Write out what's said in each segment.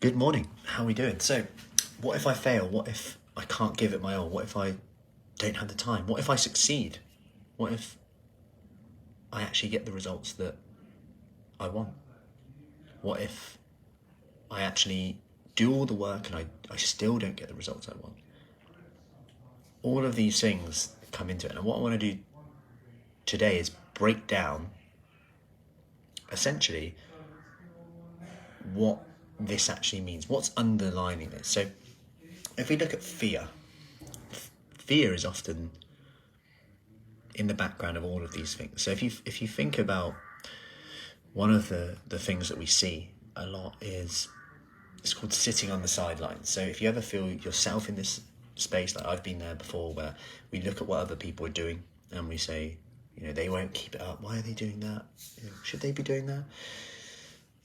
Good morning. How are we doing? So, what if I fail? What if I can't give it my all? What if I don't have the time? What if I succeed? What if I actually get the results that I want? What if I actually do all the work and I still don't get the results I want? All of these things come into it. And what I want to do today is break down essentially what this actually means, what's underlining this. So if we look at fear is often in the background of all of these things. So if you think about one of the things that we see a lot is it's called sitting on the sidelines. So if you ever feel yourself in this space, like I've been there before, where we look at what other people are doing and we say, they won't keep it up. Why are they doing that? Should they be doing that?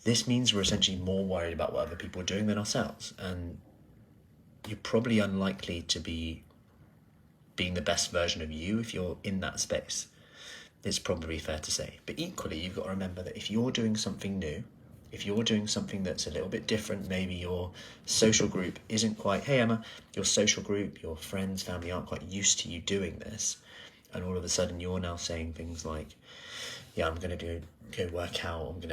This means we're essentially more worried about what other people are doing than ourselves. And you're probably unlikely to be being the best version of you if you're in that space. It's probably fair to say. But equally, you've got to remember that if you're doing something new, if you're doing something that's a little bit different, maybe your social group isn't quite, hey Emma, your social group, your friends, family aren't quite used to you doing this, and all of a sudden you're now saying things like, yeah, I'm going to go work out,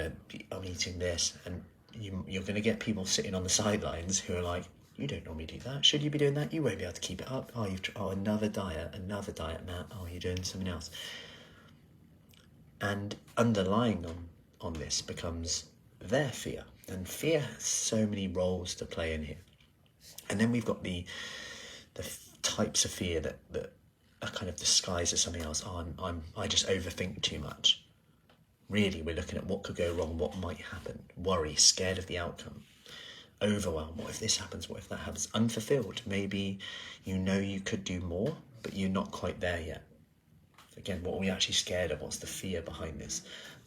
I'm eating this, and you're going to get people sitting on the sidelines who are like, you don't normally do that. Should you be doing that? You won't be able to keep it up. Another diet, Matt. Oh, you're doing something else. And underlying on this becomes their fear. And fear has so many roles to play in here. And then we've got the types of fear that are kind of disguised as something else. I just overthink too much. Really, we're looking at what could go wrong, what might happen. Worry, scared of the outcome. Overwhelm, what if this happens, what if that happens? Unfulfilled, maybe you could do more, but you're not quite there yet. Again, what are we actually scared of? What's the fear behind this?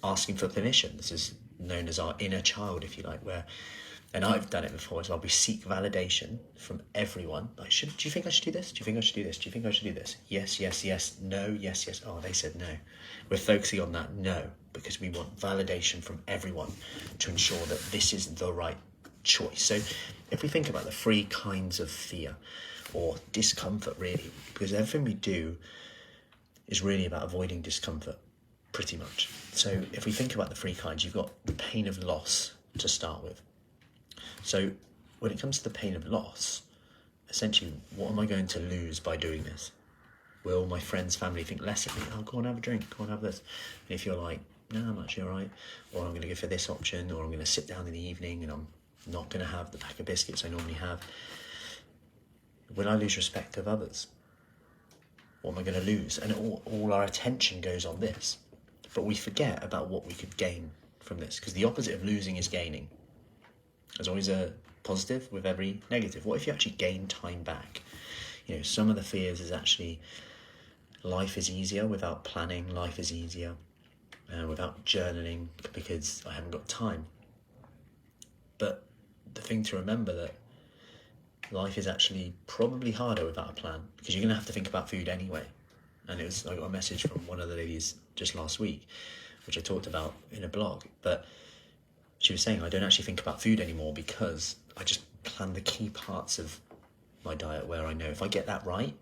Asking for permission. This is known as our inner child, if you like, and I've done it before as well. We seek validation from everyone. Like, do you think I should do this? Do you think I should do this? Do you think I should do this? Yes, yes, yes. No, yes, yes. Oh, they said no. We're focusing on that no, because we want validation from everyone to ensure that this is the right choice. So if we think about the three kinds of fear or discomfort, really, because everything we do is really about avoiding discomfort, pretty much. So if we think about the three kinds, you've got the pain of loss to start with. So when it comes to the pain of loss, essentially, what am I going to lose by doing this? Will my friends, family think less of me? Oh, go and have a drink, go and have this. And if you're like, no, I'm actually all right, or I'm going to go for this option, or I'm going to sit down in the evening and I'm not going to have the pack of biscuits I normally have, will I lose respect of others? What am I going to lose? And all our attention goes on this. But we forget about what we could gain from this, because the opposite of losing is gaining. There's always a positive with every negative. What if you actually gain time back? Some of the fears is actually life is easier without planning. Life is easier without journaling because I haven't got time. But the thing to remember that life is actually probably harder without a plan, because you're going to have to think about food anyway. And I got a message from one of the ladies just last week, which I talked about in a blog, but she was saying, I don't actually think about food anymore because I just plan the key parts of my diet where I know if I get that right,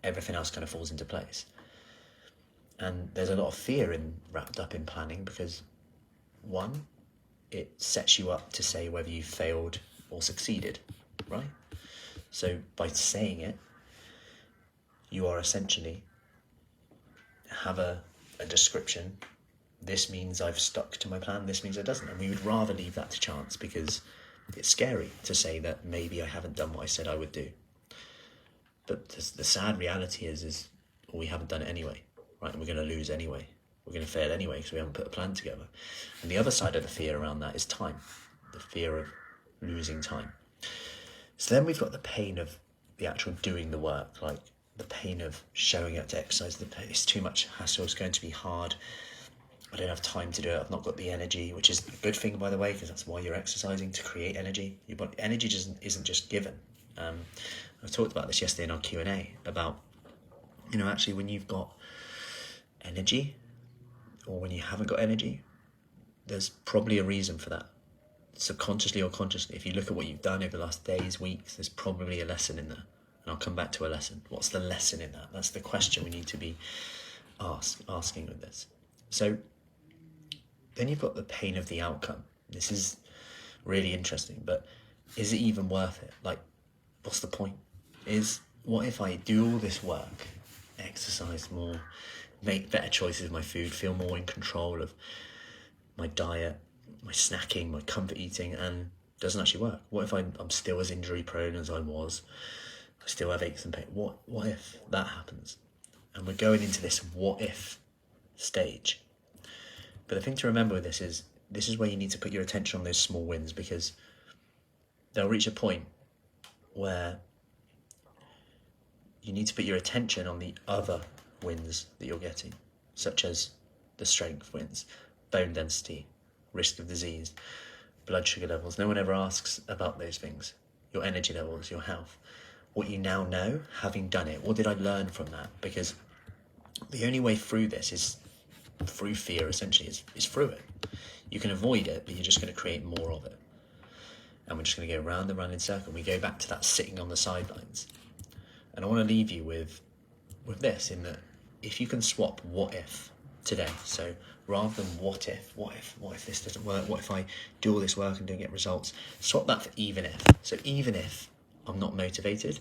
everything else kind of falls into place. And there's a lot of fear wrapped up in planning, because one, it sets you up to say whether you failed or succeeded, right? So by saying it, you are essentially have a description. This means I've stuck to my plan, this means it doesn't. And we would rather leave that to chance, because it's scary to say that maybe I haven't done what I said I would do. But the sad reality is we haven't done it anyway, right? And we're going to lose anyway. We're going to fail anyway because we haven't put a plan together. And the other side of the fear around that is time, the fear of losing time. So then we've got the pain of the actual doing the work, like the pain of showing up to exercise. It's too much hassle, it's going to be hard. I don't have time to do it, I've not got the energy, which is a good thing, by the way, because that's why you're exercising, to create energy. Energy isn't just given. I talked about this yesterday in our Q&A about, actually when you've got energy or when you haven't got energy, there's probably a reason for that. subconsciously or consciously, if you look at what you've done over the last days, weeks, there's probably a lesson in there. And I'll come back to a lesson. What's the lesson in that? That's the question we need to be asking with this. So then you've got the pain of the outcome. This is really interesting, but is it even worth it? Like, what's the point? What if I do all this work, exercise more, make better choices with my food, feel more in control of my diet, my snacking, my comfort eating, and it doesn't actually work? What if I'm still as injury prone as I was? I still have aches and pain. What if that happens? And we're going into this what if stage. But the thing to remember with this is where you need to put your attention on those small wins, because they'll reach a point where you need to put your attention on the other wins that you're getting, such as the strength wins, bone density, risk of disease, blood sugar levels. No one ever asks about those things. Your energy levels, your health. What you now know, having done it. What did I learn from that? Because the only way through this is through fear, essentially, is through it. You can avoid it, but you're just going to create more of it. And we're just going to go round and round in circle. We go back to that sitting on the sidelines. And I want to leave you with this, in that if you can swap what if today, so rather than what if this doesn't work, what if I do all this work and don't get results, swap that for even if. So even if I'm not motivated,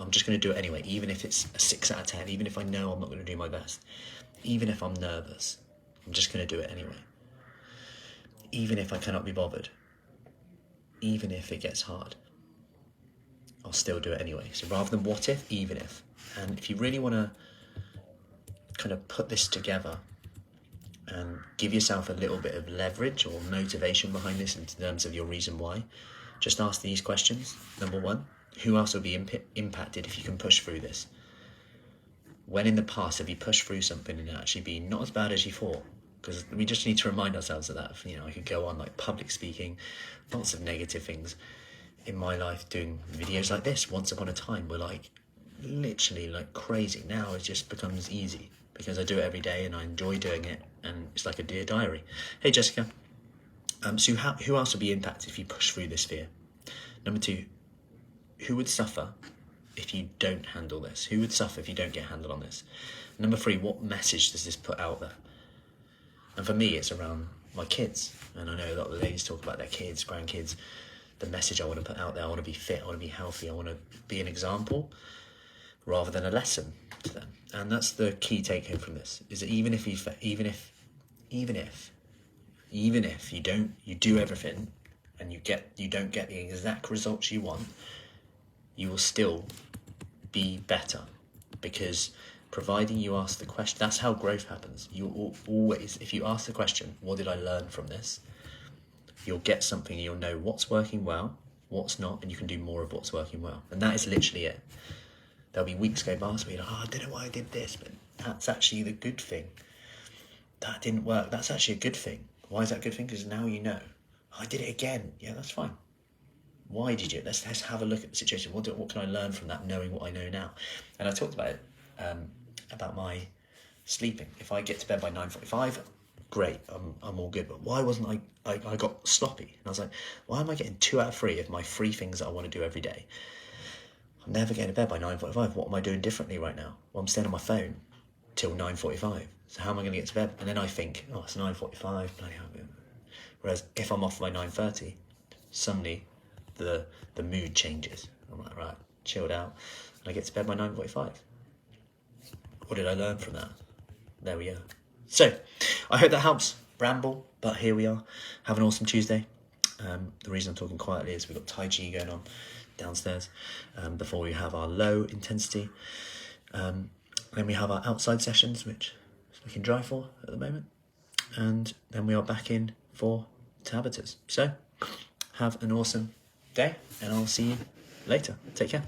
I'm just going to do it anyway, even if it's a 6 out of 10, even if I know I'm not going to do my best, even if I'm nervous, I'm just going to do it anyway. Even if I cannot be bothered, even if it gets hard, I'll still do it anyway. So rather than what if, even if. And if you really want to kind of put this together and give yourself a little bit of leverage or motivation behind this in terms of your reason why, just ask these questions. Number one, who else will be impacted if you can push through this? When in the past have you pushed through something and it actually been not as bad as you thought? Because we just need to remind ourselves of that. I could go on like public speaking, lots of negative things in my life, doing videos like this. Once upon a time, we're like literally like crazy. Now it just becomes easy because I do it every day and I enjoy doing it, and it's like a dear diary. Hey Jessica, so who else will be impacted if you push through this fear? Number two, who would suffer if you don't handle this? Who would suffer if you don't get a handle on this? Number three, what message does this put out there? And for me, it's around my kids. And I know a lot of the ladies talk about their kids, grandkids. The message I want to put out there, I want to be fit, I want to be healthy, I want to be an example rather than a lesson to them. And that's the key take home from this, is that even if you do everything and you don't get the exact results you want, you will still be better, because providing you ask the question, that's how growth happens. You always, if you ask the question, what did I learn from this? You'll get something, you'll know what's working well, what's not, and you can do more of what's working well. And that is literally it. There'll be weeks go by where you're like, I don't know why I did this, but that's actually the good thing. That didn't work. That's actually a good thing. Why is that a good thing? Because now you know. I did it again. Yeah, that's fine. Why did you? Let's have a look at the situation. What can I learn from that, knowing what I know now? And I talked about it, about my sleeping. If I get to bed by 9:45, great, I'm all good. But why wasn't I got sloppy? And I was like, why am I getting 2 out of 3 of my 3 things that I want to do every day? I'm never getting to bed by 9:45. What am I doing differently right now? Well, I'm staying on my phone till 9:45. So how am I going to get to bed? And then I think, oh, it's 9:45. Bloody hell. Whereas if I'm off by 9:30, suddenly the mood changes. I'm like, right, chilled out, and I get to bed by 9:45. What did I learn from that? There we are. So I hope that helps. Ramble, but here we are. Have an awesome Tuesday. The reason I'm talking quietly is we've got Tai Chi going on downstairs before we have our low intensity. Then we have our outside sessions, which is looking dry for at the moment. And then we are back in for Tabatas. So have an awesome day, and I'll see you later. Take care.